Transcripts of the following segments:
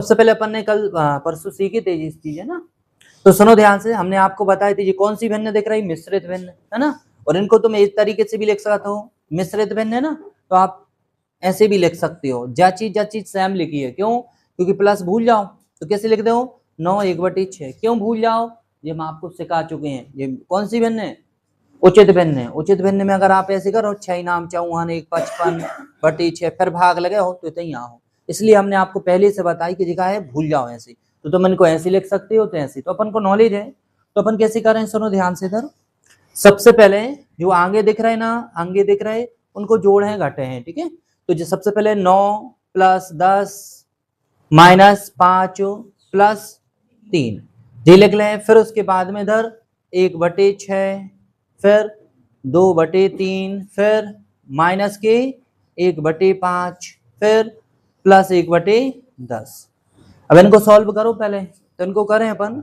सबसे पहले अपन ने कल परसों सीखी थी इस चीज है ना, तो सुनो ध्यान से। हमने आपको बताई थी ये कौन सी भिन्न दिख रही, मिश्रित भिन्न है ना। और इनको तुम इस तरीके से भी लिख सकते हो, मिश्रित भिन्न है ना, तो आप ऐसे भी लिख सकते हो। जा चीज सेम लिखी है, क्यों? क्योंकि प्लस भूल जाओ तो कैसे लिख दो, 9 1/6। क्यों भूल जाओ, ये हम आपको सिखा चुके हैं। ये कौन सी भिन्न है, उचित भिन्न है। उचित भिन्न में अगर आप ऐसे करो 6 नाम 54 1 55/6 फिर भाग लगे हो तो इतना ही आओ। इसलिए हमने आपको पहले से बताई कि जगह है भूल जाओ ऐसे, तो तुम इनको ऐसे लिख सकते हो, तो ऐसे। तो अपन को नॉलेज है, तो अपन कैसे करें, सुनो ध्यान से इधर। सबसे पहले जो आगे दिख रहे ना, आगे दिख रहे उनको जोड़ है घटे हैं, ठीक है। तो जो सबसे पहले 9 + 10 - 5 + 3 ये लिख लें। फिर उसके बाद में इधर 1/6, फिर 2/3, फिर माइनस के 1/5, फिर +1/10। अब इनको सॉल्व करो पहले, तो इनको करें अपन,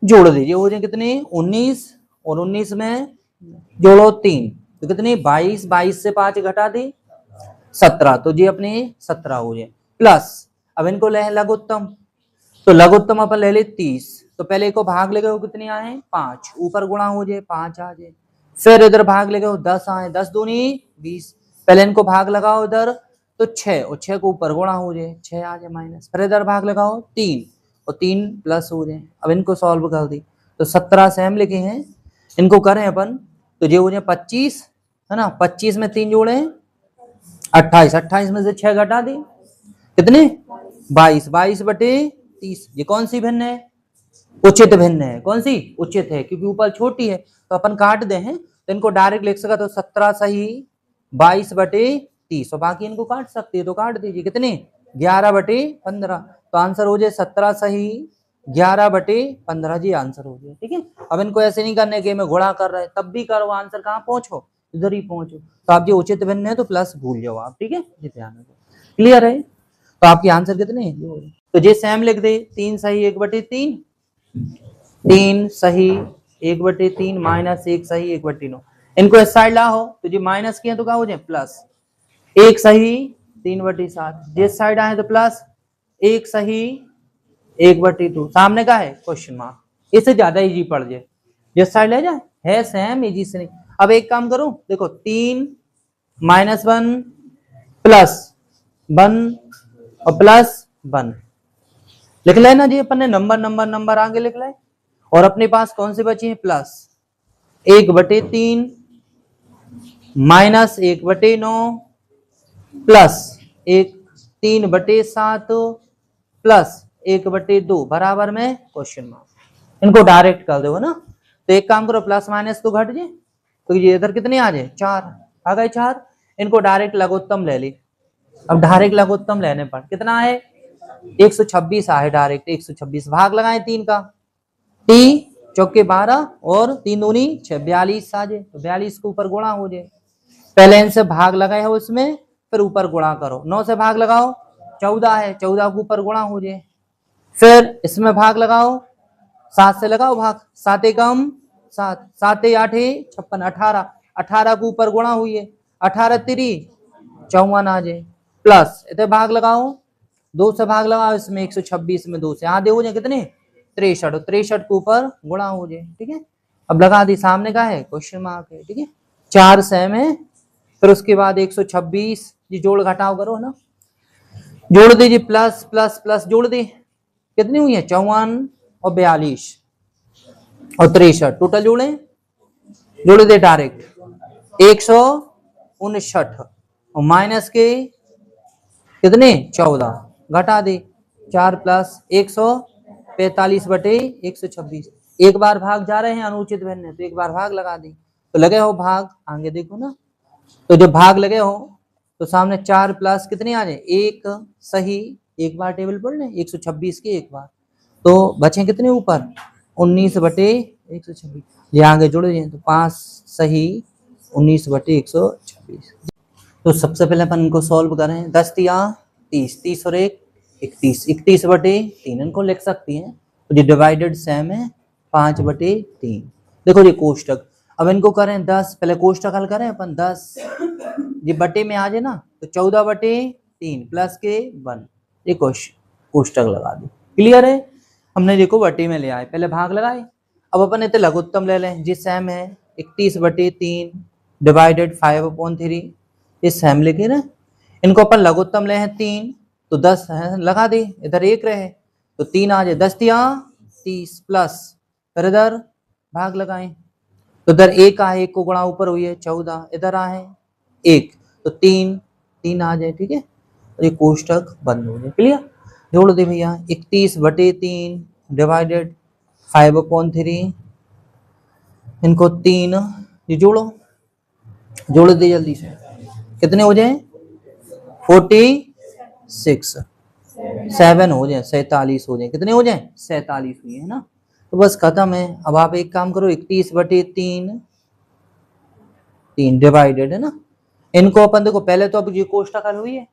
जोड़ दीजिए। हो जाए कितने, 19, और 19 में जोड़ो 3 तो कितनी, 22। 22 से 5 घटा दी 17, तो ये अपने 17 हो जाए। प्लस अब इनको ले लघुत्तम, तो लघुत्तम अपन ले ले 30। तो पहले को भाग ले गए कितने आए, 5, ऊपर गुणा हो जाए 5 आ जाए। फिर इधर भाग ले गए 10 आए, 10 दूनी 20। पहले इनको भाग लगाओ इधर तो 6, और 6 को ऊपर गुणा हो जाए 6 आ जाए माइनस। फिर इधर भाग लगाओ 3, और 3 प्लस हो जाए। अब इनको सॉल्व कर दी तो 17 सेम लिखे हैं। इनको करें अपन तो ये हो जाए 25 है ना। 25 में 3 जोड़े 28, 28 में से 6 घटा दी कितने, 22। 22/30 ये कौन सी भिन्न है, उचित भिन्न है। कौन सी, उचित है, क्योंकि ऊपर छोटी है तो अपन काट दे हैं। तो इनको डायरेक्ट लिख सका तो 17 सही 22/30, और बाकी इनको काट सकते हैं तो काट दीजिए कितने, 11/15। तो आंसर हो जाए 17 सही 11/15 जी आंसर हो जाए, ठीक है। अब इनको ऐसे नहीं करने के मैं घोड़ा कर रहा है, तब भी करो, आंसर कहाँ पहुंचो, इधर ही पहुंचो। तो आप जो उचित भिन्न है तो प्लस भूल जाओ आप, ठीक है, ये ध्यान रखो। क्लियर है, तो आपकी आंसर कितने हैं, तो ये सेम लिख दे। 3 सही 1/3, 3 सही 1/3 माइनस 1 सही 1/9। इनको इस साइड लाओ तो जो माइनस किए तो क्या हो जाए प्लस, 1 सही 3/7। जिस साइड आए तो प्लस 1 सही 1/2। सामने का है क्वेश्चन मार्क, इससे ज्यादा इजी पड़ जाए। जिस साइड ले जाए है सेम इजी से नहीं। अब एक काम करो, देखो 3 - 1 + 1 और +1 लिख लेना जी। अपन ने नंबर आगे लिख ले। और अपने पास कौन से बचे हैं, प्लस 1/3 माइनस 1/9 प्लस 3/7 प्लस 1/2 बराबर में क्वेश्चन मार्क। इनको डायरेक्ट कर दो ना। तो एक काम करो, प्लस माइनस तो घट जाए, तो ये इधर कितने आ जाए 4 आ गए 4। इनको डायरेक्ट लघुत्तम ले ली। अब डायरेक्ट लघुत्तम लेने पर कितना है, 126 आए डायरेक्ट 126। भाग लगाए 3 का, 3 चौके 12 और 3 दूनी 6, 42 आ जाए। तो 42 के ऊपर गुणा हो जाए। पहले इनसे भाग लगाए हो इसमें, फिर ऊपर गुणा करो। 9 से भाग लगाओ 14 है, 14 के ऊपर गुणा हो जाए। फिर इसमें भाग लगाओ 7 से लगाओ भाग, 7 एकम 7, 7 8 56, 18, 18 के ऊपर गुणा हुई है, 18 3 54 आ जाए। प्लस इधर भाग लगाओ 2 से भाग लगाओ इसमें, 126 में 2 से आधे हो जाए कितने 63, 63 के ऊपर गुणा हो जाए, ठीक है। अब लगा दी, सामने का है क्वेश्चन मार्क है, ठीक है। 4 सेम है। फिर उसके बाद 126 जी जोड़ घटाव करो ना, जोड़ दीजिए प्लस प्लस प्लस जोड़ दे, कितनी हुई है 54 और 42 और 63 टोटल जोड़ दे डायरेक्ट 159 और माइनस के कितने 14 घटा दे 4 + 145/126। एक बार भाग जा रहे हैं अनुचित भिन्न, तो एक बार भाग लगा दी तो लगे हो भाग, आगे देखो ना। तो जब भाग लगे हो तो सामने 4 प्लस कितने आ जाए 1 सही, एक बार टेबल पढ़ लें 126 के एक बार, तो बचे कितने ऊपर 19/126। ये आगे जुड़ जाए तो 5 सही 19/126। तो सबसे पहले अपन इनको सॉल्व करें। 10 या 30, 30 और 1 31, 31/3 इनको लिख सकती हैं। तो ये डिवाइडेड सेम है 5/3। देखो ये कोष्टक। अब इनको करें 10, पहले कोष्टक हल करें अपन। 10 ये बटे में आ जाए ना, तो 14/3 प्लस के 1 ये क्वेश्चन कोष्टक लगा दी। क्लियर है? हमने देखो बटे में ले आए, पहले भाग लगाए। अब अपन इतने लघुत्तम ले लें, जी सेम है 31/3 डिवाइडेड 5/3, ये सेम लिखे ना। इनको अपन लघुत्तम ले हैं 3, तो 10 है, लगा दे, इधर 1 रहे तो 3 आ जाए, 10 या 30 प्लस, फिर इधर भाग लगाएं, तो इधर 1 आए, 1 को गुणा ऊपर हुई है 14, इधर आए 1 तो 3 आ जाए। ठीक है, ये कोष्टक बंद हो जाए। क्लियर? जोड़ दे भैया, 31/3 डिवाइडेड 5/3, इनको 3 ये जोड़ो, जोड़ दे जल्दी से, कितने हो जाए 46, 7 हो जाए 47 हो जाए, कितने हो जाए 47 हुई है ना। तो बस खत्म है। अब आप एक काम करो, 31/3 डिवाइडेड है ना, इनको अपन देखो पहले तो अब ये कोष्टक हल हुई है,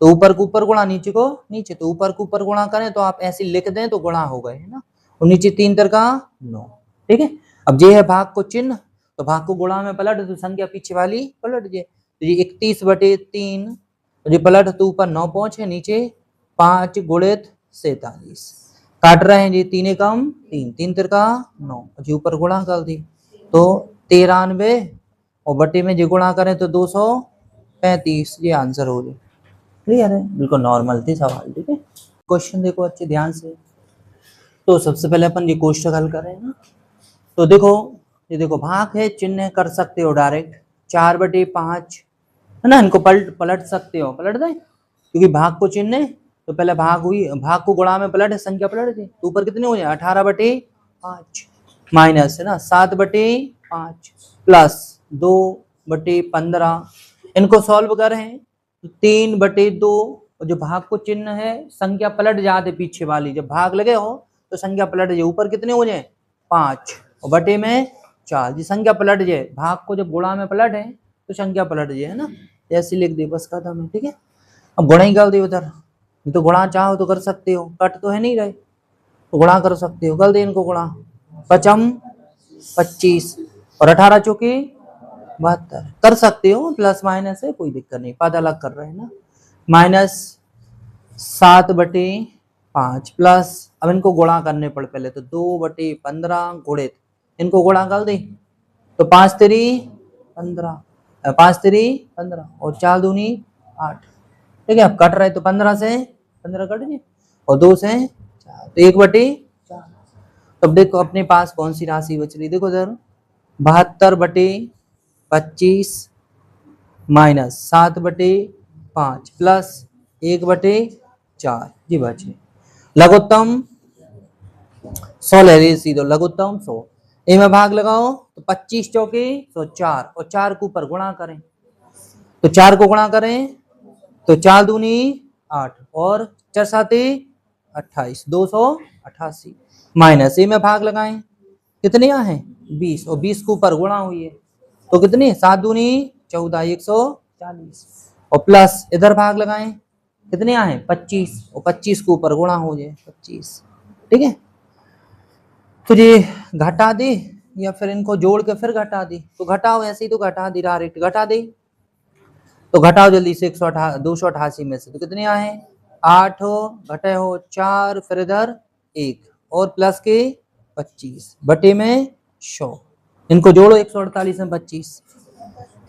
तो ऊपर को ऊपर गुणा, नीचे को नीचे, तो ऊपर को ऊपर गुणा करें तो आप ऐसे लिख दें तो गुणा हो गए है ना, और नीचे 3 तर का 9। ठीक है, अब ये है भाग को चिन्ह, तो भाग को गुणा में पलट तो संख्या पीछे वाली पलट जाए, तो ये 31/3 ये पलट तो ऊपर 9 पहुंचे, नीचे 5 गुणित 47, काट रहे हैं जी 3 एकम 3, 3 तर का 9, जी ऊपर गुणा कर दी तो 93, और बटे में जी गुणा करें तो 235, ये आंसर हो गया। क्लियर है? बिल्कुल नॉर्मल थी सवाल। ठीक है, क्वेश्चन देखो अच्छे ध्यान से। तो सबसे पहले अपन ये कोष्टक हल कर रहे हैं ना, तो देखो ये देखो भाग है, चिन्ह कर सकते हो डायरेक्ट 4/5 है ना, इनको पलट सकते हो, पलट दें क्योंकि भाग को चिन्ह है, तो पहले भाग हुई, भाग को गुणा में पलट संख्या पलट दी, तो ऊपर कितने हो जाए 18/5 माइनस है ना 7/5 प्लस 2/15, इनको सॉल्व करें तो 3/2, और जो भाग को चिन्ह है संख्या पलट जाते पीछे वाली, जब भाग लगे हो तो संख्या पलट जाए, ऊपर कितने हो जाए 5 और बटे में 4, जी संख्या पलट जाए, भाग को जब गुणा में पलट है तो संख्या पलट जाए है ना, ऐसे लिख दे, बस खत्म है। ठीक है, अब गुणा ही कर दे उधर, तो गुणा चाहो तो कर सकते हो, कट तो है नहीं रहे तो गुणा कर सकते हो, कर दे इनको गुणा, 5 25 और 18 चौके 72, कर सकते हो, प्लस माइनस है कोई दिक्कत नहीं, पद अलग कर रहे हैं ना, माइनस 7/5 प्लस, अब इनको गुणा करने पड़ पहले, तो 2/15 गुणित, इनको गुणा कर दे तो 5 3 15, 5 3 15 और 4 दूनी 8। ठीक है, अब कट रहे तो 15 से 15 कट गए और 2 से 4, तो 1/4। तब देखो अपने पास कौन सी राशि बच रही, देखो जरा 72/25 माइनस 7/5 प्लस 1/4, जी बचे लघुत्तम 100 ले रही सीधो, लघुत्तम 100, ए में भाग लगाओ तो 25 चौके 104 और 4 को ऊपर गुणा करें, तो 4 को गुणा करें तो 4 दूनी 8 और 4 साते 28, 288 माइनस ए में भाग लगाएं, कितने यहाँ है 20 और 20 को ऊपर गुणा हुई है तो कितनी 7 दूनी 14, 140 और प्लस इधर भाग लगाएं, कितने यहाँ है 25 और 25 को ऊपर गुणा हो जाए 25। ठीक है, तो ये घटा दे या फिर इनको जोड़ के फिर घटा दी, तो घटाओ, ऐसे ही तो घटा दी, डायरेक्ट घटा दे, तो घटाओ जल्दी से 288 में से, तो कितने आए 8 घटे हो 4, फिर इधर 1 और प्लस के 25 बटे में 100, इनको जोड़ो 148 में 25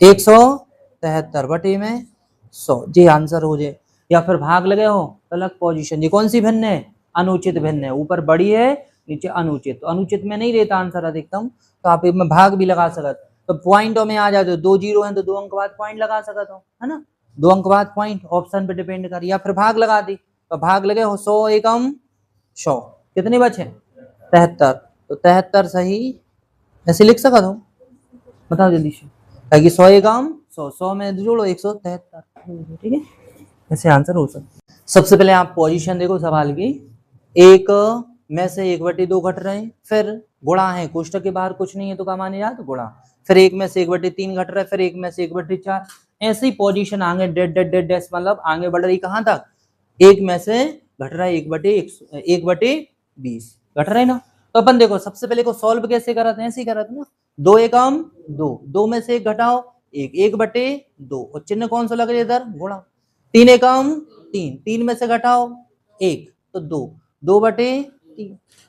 173 बटे में 100, जी आंसर हो जाए। या फिर भाग लगे हो अलग पोजीशन, जी कौन सी भिन्न है अनुचित भिन्न है, ऊपर बड़ी है नीचे अनुचित, तो अनुचित में नहीं रहता आंसर अधिकतम, तो आप इसमें भाग भी लगा सकते, तो पॉइंटों में आ जाते हो, 2 0 है तो 2 अंक बाद पॉइंट लगा सकते हो है ना, 2 अंक बाद पॉइंट, ऑप्शन पे डिपेंड कर, या फिर भाग लगा दी, तो भाग लगे हो 100 एकम 100, कितने बचे 73, तो 73 सही, ऐसे लिख सकते हो, बताओ जल्दी से, ताकि 100 एकम 100 में जोड़ो 173। ठीक है, ऐसे आंसर हो सकता है। सबसे पहले आप पोजीशन देखो सवाल की, एक में से 1/2 घट रहे हैं, फिर गुणा है, कोष्टक के बाहर कुछ नहीं है तो क्या माने जाए तो गुणा, फिर 1 में से 1/3 घट रहा है, फिर 1 में से 1/4, ऐसी पोजीशन आगे डेड मतलब आगे बढ़ रही कहां तक, 1 में से घट रहा है 1/20 घट रहा है ना, तो अपन देखो सबसे पहले को सॉल्व कैसे करा था, ऐसे ही करा था ना, 2 एकम 2, 2 में से 1 घटाओ 1, 1/2 और चिन्ह कौन सा लगे इधर गुणा, 3 एकम 3, 3 में से घटाओ 1 तो 2/3।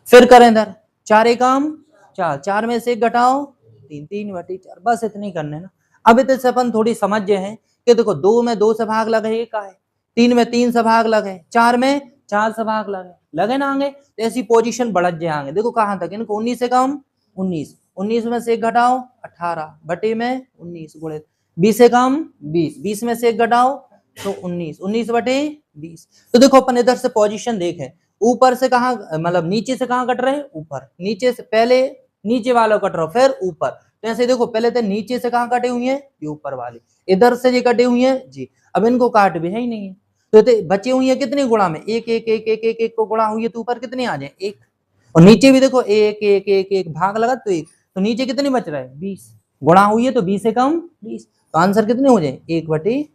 फिर करें इधर 4 एकम 4, 4 में से 1 घटाओ 3, 3/4। बस इतनी करने ना। अब इतने से अपन थोड़ी समझ गए हैं कि देखो 2 में 2 से भाग लगे 1 आए, 3 में 3 से भाग लगे, 4 में 4 से भाग लगे ना आगे, तो ऐसी पोजीशन बढ़त जाएंगे। देखो कहां तक, इनको 19 से कम 19, 19 में से 1 घटाओ 18 बटे में 19 गुणे 20 से कम 20, 20 में से 1 घटाओ तो 19, 19 बटे 20। तो देखो अपन इधर से पोजीशन देखें, ऊपर से कहां मतलब नीचे से कहां कट रहे हैं, ऊपर, नीचे से पहले नीचे वालों कट रहा हो फिर ऊपर। तो ऐसे देखो पहले तो नीचे से कहां कटे हुए हैं, ये ऊपर वाले, इधर से ये कटे हुए हैं जी। अब इनको काट भी है ही नहीं है, तो बचे हुई है कितने गुणा में, एक एक एक एक एक एक को गुणा हुई है तो ऊपर कितने आ जाए 1, और नीचे भी देखो एक एक एक एक भाग लगा तो 1, तो नीचे कितने बच रहा है 20, गुणा हुई है तो 20 से कम 20, तो आंसर कितने हो जाए 1/20।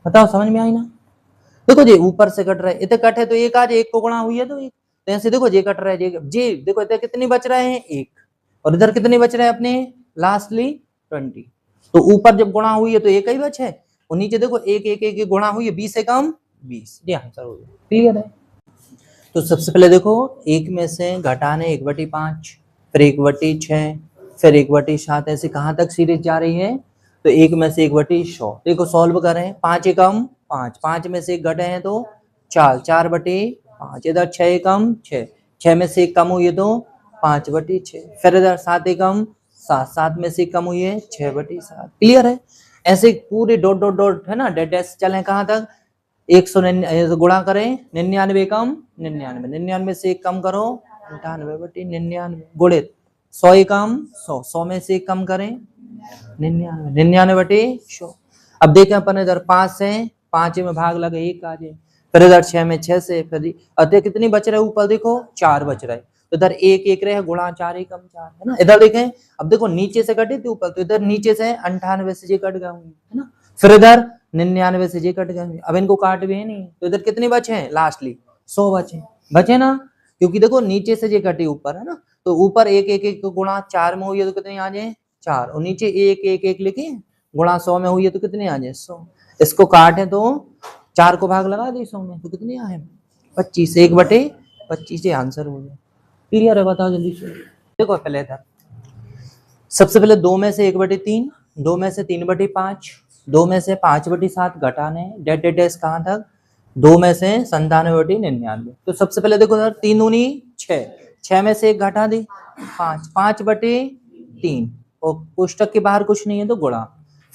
बताओ समझ में आई ना। देखो जी ऊपर से कट रहा है, इतने कट है तो 1 आज 1 को गुणा हुई है तो 1, तो ऐसे देखो जे कट रहा है जे देखो इधर कितने बच रहे हैं 1, और इधर कितने बच रहे हैं अपने लास्टली 20, तो ऊपर जब गुणा हुई है तो 1 ही बच है, और नीचे देखो 1 1 1 गुणा हुई है 20 से कम 20, ये आंसर हो गया। क्लियर है। तो सबसे पहले देखो 1 में से घटाने 1/5, फिर 1/6, फिर 1/7, ऐसे कहां तक सीरीज जा रही है, तो 1 में से 1/100। देखो सॉल्व करें, 5 एकम 5, 5 में से 1 घटे हैं तो 4, 4/5, इधर 6 एकम 6, 6 में से 1 कम हुई है तो 5/6, फिर इधर 7 एकम 7, 7 में से 1 कम हुई है 6/7। क्लियर है। ऐसे पूरे डॉट डॉट डॉट है ना, डेड डैश चलें कहां तक, 199 गुणा करें 99 कम 99, 99 से 1 कम करो 98/99 गुणित 100 एकम 100, 100 में से 1 कम करें 99, 99/100। अब देखें अपन इधर 5 से 5 में भाग लगे 1 आ जाए, फिर इधर 6 में 6 से, फिर अतः कितनी बच रहे ऊपर देखो 4 बच रहे, तो इधर 1 1 रहे गुणा 4 एकम 4 है ना। इधर देखें अब देखो नीचे से कटे थे ऊपर, तो इधर नीचे से 98 से जे कट गए है ना, फिर इधर 99 से जे कट गए, अब इनको काट भी है नहीं, तो इधर कितने बचे हैं लास्टली 100 बचे ना, क्योंकि देखो नीचे से जे कटे ऊपर है ना, तो ऊपर 1 1 1 गुणा 4 में हुई है तो कितने आ जाए 4, और नीचे 1 1 1 लिखे गुणा 100 में हुई है तो कितने आ जाए 100, इसको काटे तो 4 को भाग लगा दे 100 में तो कितने आए 25, 1/25 आंसर हो गया। क्लियर है। बताओ जल्दी से। देखो पहले इधर सबसे पहले 2 में से 1/3, 2 में से 3/5, 2 में से 5/7 घटाने डेड डेड डैश कहां तक, 2 में से 97/99। तो सबसे पहले देखो इधर 3 दूनी 6, 6 में से 1 घटा दी 5, 5/3, और पुस्तक के बाहर कुछ नहीं है तो गुणा,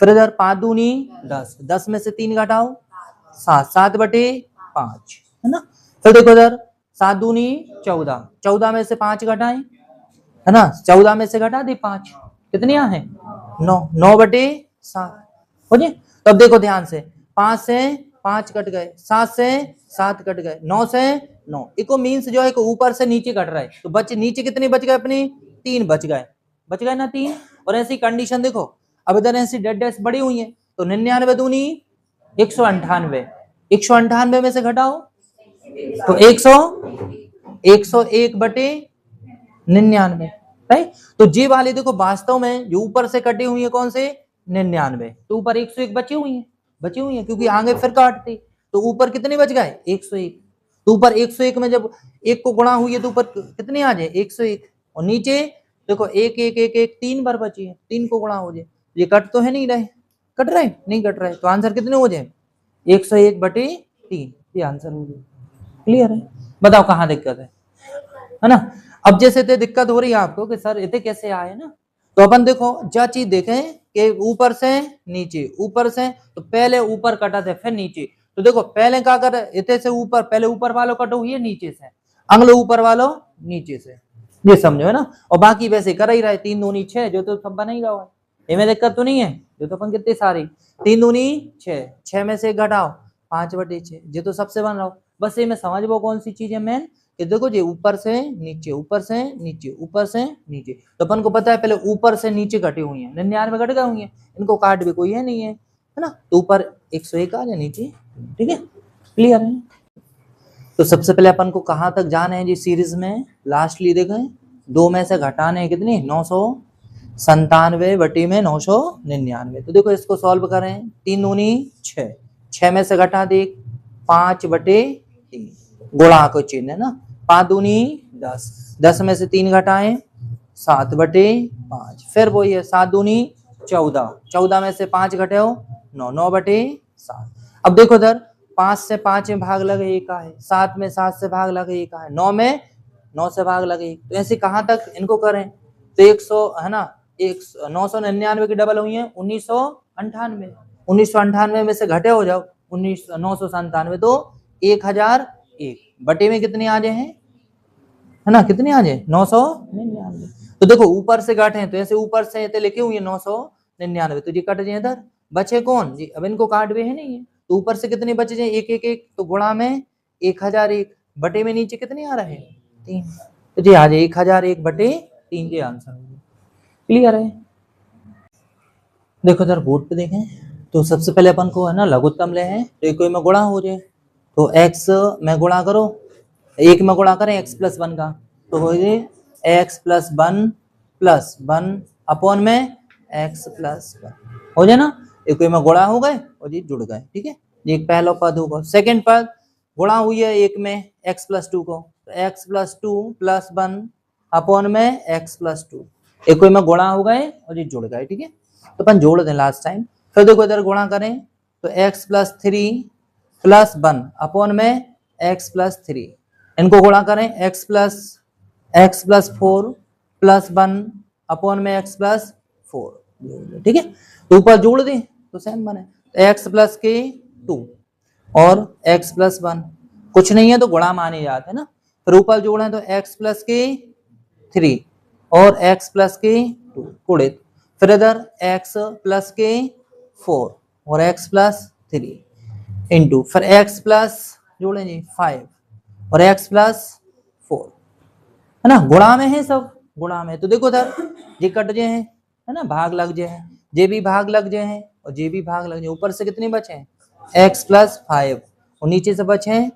फिर इधर 5 दूनी 10, 10 में से 3 घटाओ 7, 7/5 है ना, फिर देखो इधर 7 दूनी 14, 14 में से 5 घटाएं है ना, 14 में से घटा दी 5, कितने यहाँ है 9, 9/7 हो जाए। तब देखो ध्यान से 5 से 5 कट गए, 7 से 7 कट गए, 9 से 9, इको मीन्स जो है ऊपर से नीचे कट रहा है, तो बच्चे नीचे कितने बच गए अपने 3 बच गए ना 3, और ऐसी कंडीशन देखो अब इधर ऐसी डेड डैश बड़ी हुई है, तो 99 दूनी 198, 198 में से घटाओ तो 101/99, राइट। तो जे वाले देखो वास्तव में जो ऊपर से कटे हुई है कौन से 99, तो ऊपर 101 बची हुई है क्योंकि आगे फिर काटते, तो ऊपर कितने बच गए 101, तो ऊपर 101 में जब 1 को गुणा हुई है तो ऊपर कितने आ जाए 101, और नीचे देखो 1 1 1 1 3 बार बची है, 3 को गुणा हो जाए, ये कट तो है नहीं रहे, कट रहे, तो आंसर कितने हो जाए 101/3, ये आंसर हो जाए। क्लियर है। बताओ कहाँ दिक्कत है ना। अब जैसे तो दिक्कत हो रही है आपको कि सर इतने कैसे आए ना, तो अपन देखो जो चीज देखें कि ऊपर से नीचे, ऊपर से तो पहले ऊपर कटा थे फिर नीचे, तो देखो पहले क्या कर इतने से ऊपर, पहले ऊपर वालों कटो हुई है नीचे से, अगले ऊपर वालों नीचे से, ये समझो है ना, और बाकी वैसे कर ही रहे 3 दूनी 6 जो तो सब बना ही रहा है, इनमें दिक्कत तो नहीं है, जो तो अपन कितनी सारी 3 दूनी 6, 6 में से घटाओ 5/6, जो तो सबसे बन रहा हो, बस ये में समझ वो कौन सी चीज है मेन, कि देखो जी ऊपर से नीचे, ऊपर से नीचे, ऊपर से नीचे, तो अपन को पता है पहले ऊपर से नीचे कटी हुई है 99 कट गई हुई है, इनको काट भी कोई है नहीं है ना, तो ऊपर 101 आ जाए नीचे, ठीक है। क्लियर है। तो सबसे पहले अपन को कहां तक जाना है जी सीरीज में, लास्टली देखें 2 में से घटाने कितनी 997/999, तो देखो इसको सॉल्व करें, 3 दूनी 6, 6 में से घटा दे 5/3 गुणा को चिन्ह है ना, 5 दूनी 10, 10 में से 3 घटाएं 7/5, फिर वही है 7 दूनी 14, 14 में से 5 घटे हो 9, 9/7। अब देखो इधर 5 से 5 में भाग लगे 1 है, 7 में 7 से भाग लगे 1 है, 9 में 9 से भाग लगे 1, तो ऐसे कहां तक इनको करें, तो 100 है ना, 999 की डबल हुई है 1998, 1998 में से घटे हो जाओ 997, तो 1001 बटे में कितने आ जाए हैं, है ना, कितने आ जाए 999। तो देखो ऊपर से घटे हैं तो ऐसे ऊपर से तो लिखे हुए 999, तो ये कट जाए इधर, बचे कौन जी, अब इनको काट भी है नहीं है, तो ऊपर से कितने बचे जाए 111, तो गुणा में 1001 बटे में नीचे कितने आ रहे हैं 3, तो जी आ जाए 1001/3, ये आंसर होगा। क्लियर है। देखो इधर बोर्ड पे देखें, तो सबसे पहले अपन को है ना लघुत्तम ले हैं, तो कोई में गुणा हो जाए, तो x में गुणा करो, 1 में गुणा करें x + 1 का, तो हो जाए x + 1 अपॉन में x + 1 हो जाए ना, एक कोई में गुणा हो गए और ये जुड़ गए, ठीक है, ये एक पहला पद होगा। सेकंड पद गुणा हुई है 1 में x + 2 को, तो x + 2 + 1 अपॉन में x + 2, एक कोई में गुणा हो गए और ये जुड़ गए, ठीक है, तो अपन जोड़ दें लास्ट टाइम। फिर देखो इधर गुणा करें तो x + 3 + 1 अपॉन में x + 3, इनको गुणा करें x + 4 + 1 अपॉन में x + 4, ठीक है, तो ऊपर जोड़ दें तो सेम बने, x + के 2 और x + 1, कुछ नहीं है तो गुणा माने जाते हैं ना, फिर ऊपर जोड़ें तो x + के 3 और x + के 2 गुणित, फिर इधर x + के 4 और x + 3 इंटू, फिर x प्लस जोड़ें जी 5 और x + 4, है ना, गुणा में है सब, गुणा में, तो देखो इधर ये कट जाए हैं, है ना, भाग लग जाए हैं, जे भी भाग लग जाए हैं और जे भी भाग लग जाए, ऊपर से कितने बचे हैं x + 5 और नीचे से बचे हैं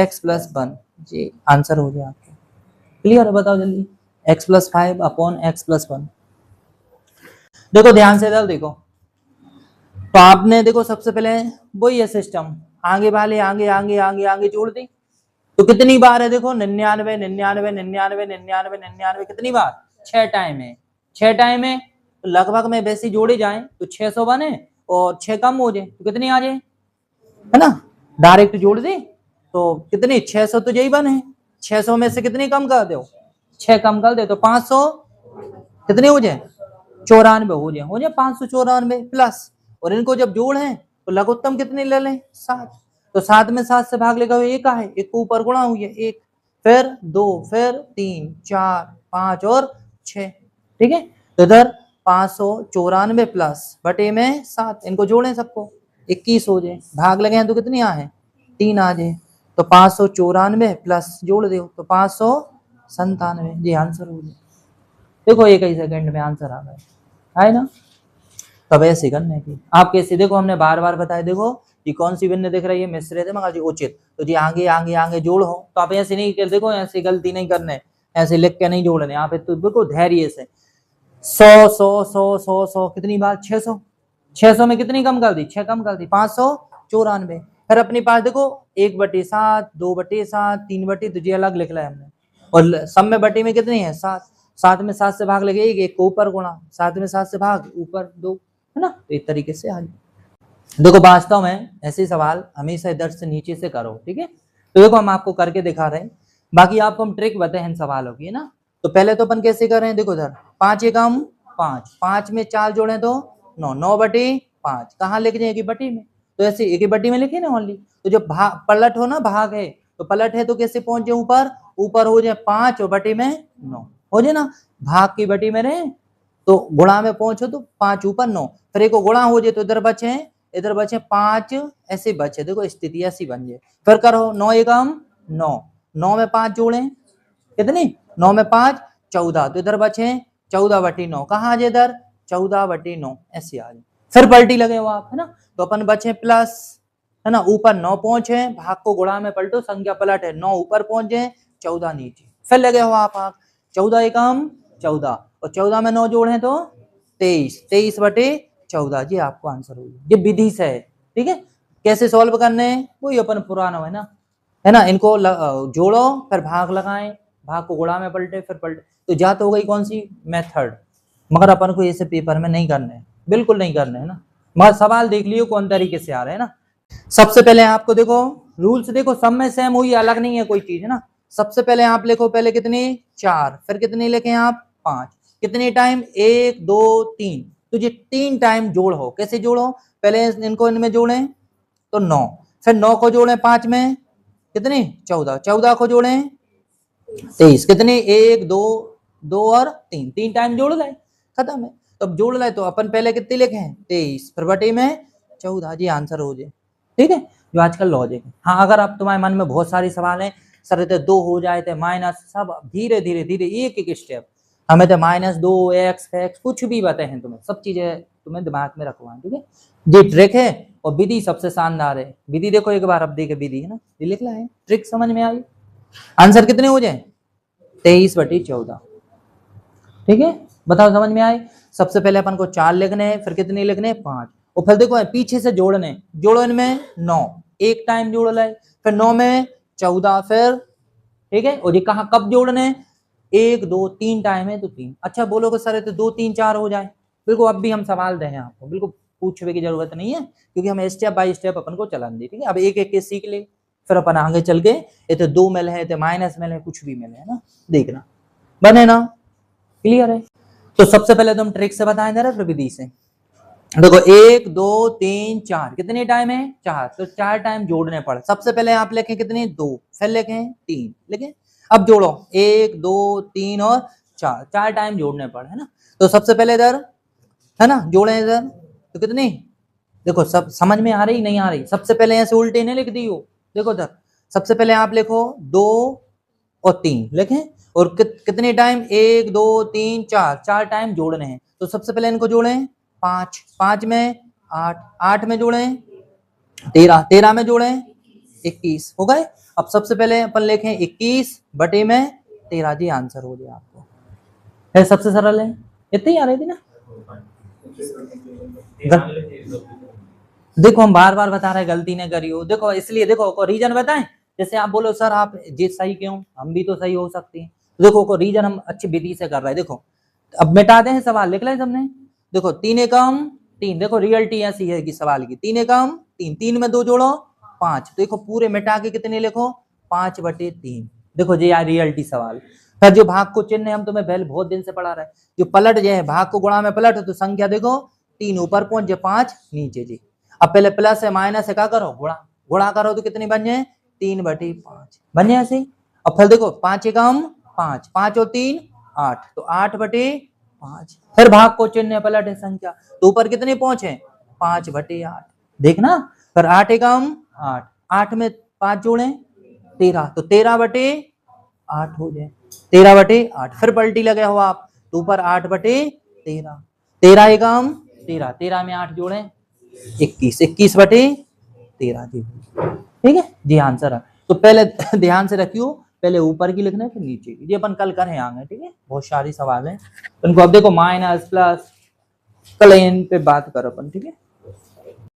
x + 1, जी आंसर हो गया आपका। क्लियर है, बताओ जल्दी, x + 5 अपॉन x + 1। देखो ध्यान से इधर देखो, तो आपने देखो सबसे पहले वही है सिस्टम, आगे वाले आगे आगे आगे आगे जोड़ दी, तो कितनी बार है देखो 99 99 99 99 99, कितनी बार 6 टाइम है, 6 टाइम है, तो लगभग में वैसे जोड़े जाएं तो 600 बने और 6 कम हो जाए तो कितनी आ जाए, है ना, डायरेक्ट जोड़ दे तो कितनी 600 तो यही बने, 600 में से कितनी कम कर दो 6 कम कर दे तो 500 कितने हो जाए 94 हो जाए 594 प्लस, और इनको जब जोड़ है तो लघुत्तम कितने ले लें 7, तो 7 में 7 से भाग लेगा हुआ 1 है, 1 को ऊपर गुणा हुई है 1, फिर 2, फिर 3 4 5 और 6, ठीक है, तो इधर 594 प्लस बटे में 7, इनको जोड़ें सबको 21 हो जाए, भाग लगे हैं तो कितनी आ है 3 आ जाए, तो 594 प्लस जोड़ दो तो 597, जी आंसर हो गया। देखो एक ही सेकंड में आंसर आ गया, है ना, तब ऐसे करने की आप कैसे, देखो हमने बार बार बताया, देखो ये कौन सी भिन्न दिख रही है मिश्रित है मगर जी उचित, तो जी आगे आगे आगे जोड़ हो, तो आप ऐसे नहीं कर, देखो ऐसे गलती नहीं करने, ऐसे लिख के नहीं जोड़ने, आप तो देखो धैर्य से 100 100 100 100 100 कितनी बार 600, 600 में कितनी कम कर दी 6 कम कर दी 594, फिर अपने पास देखो 1/7 2/7 3/, तो जी अलग लिख लिया हमने, और सब में बटे में कितनी है 7, 7 में 7 से भाग लगे 1 को ऊपर गुणा, 7 में 7 से भाग ऊपर 2, है ना, तो इस तरीके से आ देखो वास्तव में ऐसे सवाल हमेशा इधर से नीचे से करो, ठीक है, तो देखो हम आपको करके दिखा रहे हैं, बाकी आपको हम ट्रिक बताए इन सवालों की, है ना, तो पहले तो अपन कैसे कर रहे हैं, देखो इधर 5 एकम 5, 5 में 4 जोड़े तो 9, 9/5 कहाँ लिख जाए बटी में, तो ऐसे एक बटी में लिखे ना ओनली, तो जब भाग पलट हो ना भाग है तो पलट है तो कैसे पहुंच जाए ऊपर, ऊपर हो जाए 5 और बटी में 9 हो जाए ना, भाग की बटी में रहे तो गुणा में पहुंचो तो 5 ऊपर 9, फिर एक गुणा हो जाए तो इधर बचे 5, ऐसे बचे, देखो स्थिति ऐसी बन जाए, फिर करो 9 एकम 9, 9 में 5 जोड़े कितनी 9 में 5 14, तो इधर बचे 14/9, कहाँ आ जाए इधर 14/9 ऐसे आ जाए, फिर पलटी लगे हो आप, है ना, तो अपन बचे प्लस, है ना, ऊपर 9 पहुंचे, भाग को गुणा में पलटो, संख्या पलट है 9 ऊपर पहुंचे 14 नीचे, फिर लगे हो आप 14 एकम 14 और 14 में 9 जोड़े तो 23, 23/14, जी आपको आंसर होगी, ये विधि से है, ठीक है, कैसे सॉल्व करने हैं, वही अपन पुराना है ना, इनको जोड़ो फिर भाग लगाएं, भाग को गुणा में पलटे फिर पलटे, तो जा तो हो गई कौन सी मेथड। मगर अपन को ऐसे पेपर में नहीं करने हैं, बिल्कुल नहीं करने है ना। मगर सवाल देख लियो कौन तरीके से आ रहे हैं ना। सबसे पहले आपको देखो रूल्स देखो, सब में सेम हुई, अलग नहीं है कोई चीज है ना। सबसे पहले आप लिखो पहले कितने 4, फिर कितने लिखे आप 5, कितने टाइम 1 2 3, तो ये 3 टाइम जोड़ो। कैसे जोड़ो, पहले इनको इनमें जोड़ें तो 9, फिर 9 को जोड़ें 5 में कितने 14, 14 को जोड़ें 23, कितने 1 2 2 और 3, 3 टाइम जोड़ लाए, खत्म है। तो अब जोड़ लाए तो अपन पहले कितने लिखे हैं 23, फिर बटे में 14, जी आंसर हो जाए। ठीक है, जो आजकल लॉजिक है। हाँ, अगर आप तुम्हारे मन में बहुत सारे सवाल हैं, सर तो 2 हो जाए थे माइनस, सब धीरे धीरे धीरे एक एक स्टेप, हमें तो -2 x कुछ भी बताए हैं तुम्हें, सब चीजें तुम्हें दिमाग में रखवाएं। ठीक है, ये ट्रिक है और विधि सबसे शानदार है। विधि देखो एक बार, अब देखे विधि है ना, ये लिख ला है, ट्रिक समझ में आई। आंसर कितने हो जाए 23/14। ठीक है, बताओ समझ में आए। सबसे पहले अपन को 4 लिखने हैं, फिर कितने लिखने 5, और फिर देखो पीछे से जोड़ने, जोड़ो इनमें 9, एक टाइम जोड़ लाए, फिर 9 में 14, फिर ठीक है, और ये कहा कब जोड़ने 1 2 3 टाइम है तो 3। अच्छा बोलोगे सर तो 2 3 4 हो जाए, बिल्कुल अब भी हम सवाल दें आपको, बिल्कुल पूछने की जरूरत नहीं है, क्योंकि हम स्टेप बाय स्टेप अपन को चलान दी। ठीक है, अब एक एक के सीख ले, फिर अपन आगे चल के ये तो 2 मिल है, तो माइनस मिल है, कुछ भी मिल है ना, देखना बने ना, क्लियर है। तो सबसे पहले तो हम ट्रिक से बताएं जरा, फिर विधि से। देखो 1 2 3 4, कितने टाइम है 4, तो 4 टाइम जोड़ने पड़े। सबसे पहले आप लिखें कितने 2, फिर लिखें 3, लिखें, अब जोड़ो 1 2 3 और 4, 4 टाइम जोड़ने पड़े है ना। तो सबसे पहले इधर है ना जोड़े इधर, तो कितनी देखो सब समझ में आ रही नहीं आ रही। सबसे पहले ऐसे उल्टे नहीं लिख दी हो, देखो इधर सबसे पहले आप लिखो 2 और 3 लिखें, और कितने टाइम 1 2 3 4, 4 टाइम जोड़ने हैं। तो सबसे पहले इनको जोड़ें 5, 5 में 8, 8 में जोड़ें 13, 13 में जोड़ें 21, हो गए। अब सबसे पहले अपन लिखें 21 बटे में 13, जी आंसर हो गया आपको, है सबसे सरल है, इतनी आ रही थी ना। देखो हम बार बार बता रहे गलती नहीं करियो, देखो इसलिए देखो रीजन बताएं, जैसे आप बोलो सर आप ये सही क्यों, हम भी तो सही हो सकती हैं, देखो को रीजन हम अच्छी विधि से कर रहे हैं। देखो अब मिटा दें सवाल, लिख ले सबने, देखो 3 एकम 3, देखो रियलिटी ऐसी है कि सवाल की 3 एकम 3, 3 में 2 जोड़ो 5, देखो पूरे मिटा के कितने लिखो 5/3, देखो ये यार रियलिटी सवाल। फिर जो भाग को चिन्ह हम तुम्हें पहले बहुत दिन से पढ़ा रहे, जो पलट जो है भाग को गुणा में पलट, तो संख्या देखो 3 ऊपर पहुंच जाए 5 नीचे जी। अब पहले प्लस है माइनस है क्या करो गुणा, गुणा करो तो कितनी बन जाए 3/5 बन जाए ऐसे। अब फिर देखो 5 एकम 5, 5 और 3 8, तो 8/5, फिर भाग को चिन्ह पलट है संख्या, तो ऊपर कितने पहुंचे 5/8, देखना। फिर 8 एकम 8, 8 में 5 जोड़े 13, तो 13/8 हो जाए, 13/8, फिर पलटी लगे हो आप, तो ऊपर 8/13, 13 एकम 13, 13 में 8 जोड़े 21, 21/13 जी, ठीक है जी आंसर है। तो पहले ध्यान से रखियो, पहले ऊपर की लिखना है फिर नीचे की, ये अपन कल करें आगे। ठीक है, बहुत सारी सवाल है उनको, अब देखो माइनस प्लस कल इन पे बात करो अपन। ठीक है।